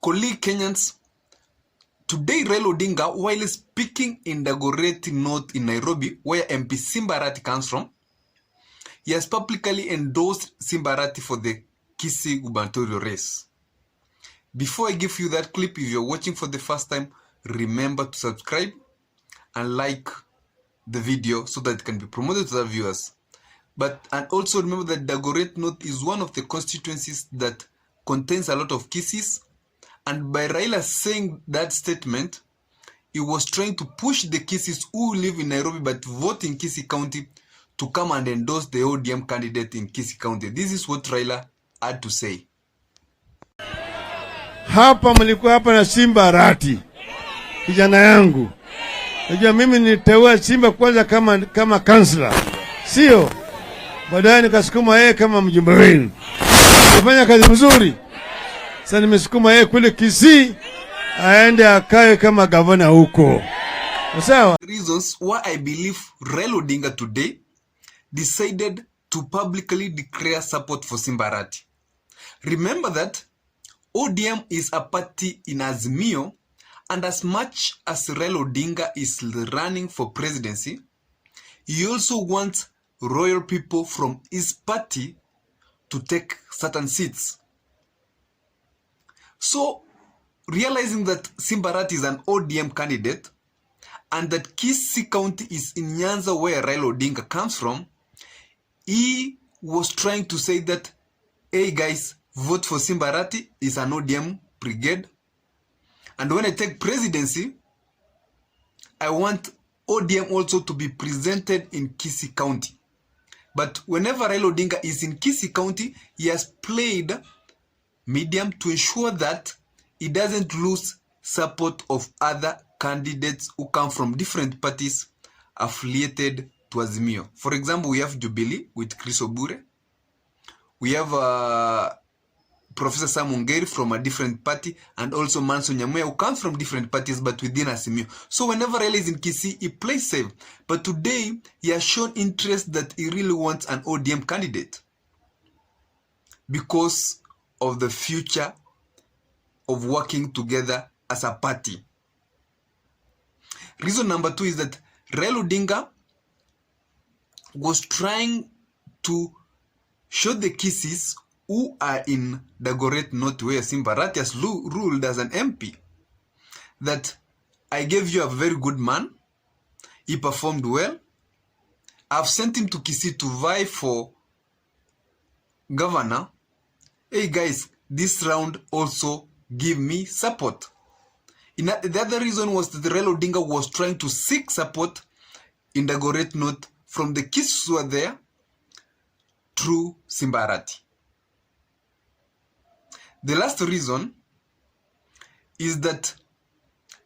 Colleague Kenyans, today Raila Odinga, while speaking in Dagoretti North in Nairobi, where MP Simba Arati comes from, he has publicly endorsed Simba Arati for the Kisii gubernatorial race. Before I give you that clip, if you're watching for the first time, remember to subscribe and like the video so that it can be promoted to the viewers. And also remember that Dagoretti North is one of the constituencies that contains a lot of Kisiis. And by Raila saying that statement, he was trying to push the Kisiis who live in Nairobi but vote in Kisii County to come and endorse the ODM candidate in Kisii County. This is what Raila had to say. Hapa mlikuwa hapa na Simba Arati, kijana yangu. Najua mimi niliteua Simba kwanza kama kansla, sio? Baadaye nikasukuma yeye kama mjumbe wenu. Alifanya kazi nzuri. Sasa nimesukuma yeye kule Kisii aende akae kama gavana huko. Sawa? Reasons why I believe Raila Odinga today decided to publicly declare support for Simba Arati. Remember that ODM is a party in Azimio, and as much as Raila Odinga is running for presidency, he also wants royal people from his party to take certain seats. So, realizing that Simba Arati is an ODM candidate and that Kisii County is in Nyanza where Raila Odinga comes from, he was trying to say that, hey guys, vote for Simba Arati, is an ODM brigade. And when I take presidency, I want ODM also to be presented in Kisii County. But whenever Raila Odinga is in Kisii County, he has played medium to ensure that he doesn't lose support of other candidates who come from different parties affiliated to Azimio. For example, we have Jubilee with Chris Obure. We have Professor Ongeri from a different party, and also Manson NYamweya who comes from different parties but within Azimio. So whenever Raila is in Kisii, he plays safe. But today, he has shown interest that he really wants an ODM candidate because of the future of working together as a party. Reason number 2 is that Raila Odinga was trying to show the Kisiis who are in Dagoretti North where Simba Arati has ruled as an MP that I gave you a very good man, he performed well, I've sent him to Kisii to vie for governor. Hey guys, this round also give me support. The other reason was that Raila Odinga was trying to seek support in Dagoretti North from the Kisiis who are there through Simba Arati. The last reason is that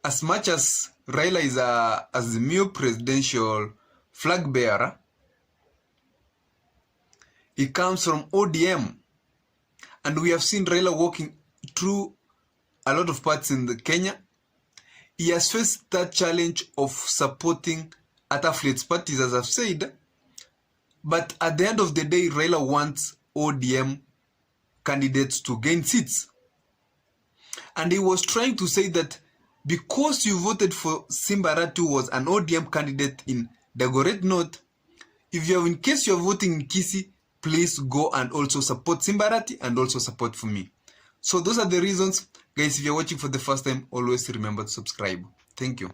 as much as Raila is a Azimio presidential flag bearer, he comes from ODM. And we have seen Raila walking through a lot of parts in Kenya. He has faced that challenge of supporting other affiliates parties, as I've said. But at the end of the day, Raila wants ODM candidates to gain seats. And he was trying to say that because you voted for Simba Arati, who was an ODM candidate in Dagoretti North, in case you're voting in Kisii, please go and also support Simba Arati and also support for me. So those are the reasons. Guys, if you're watching for the first time, always remember to subscribe. Thank you.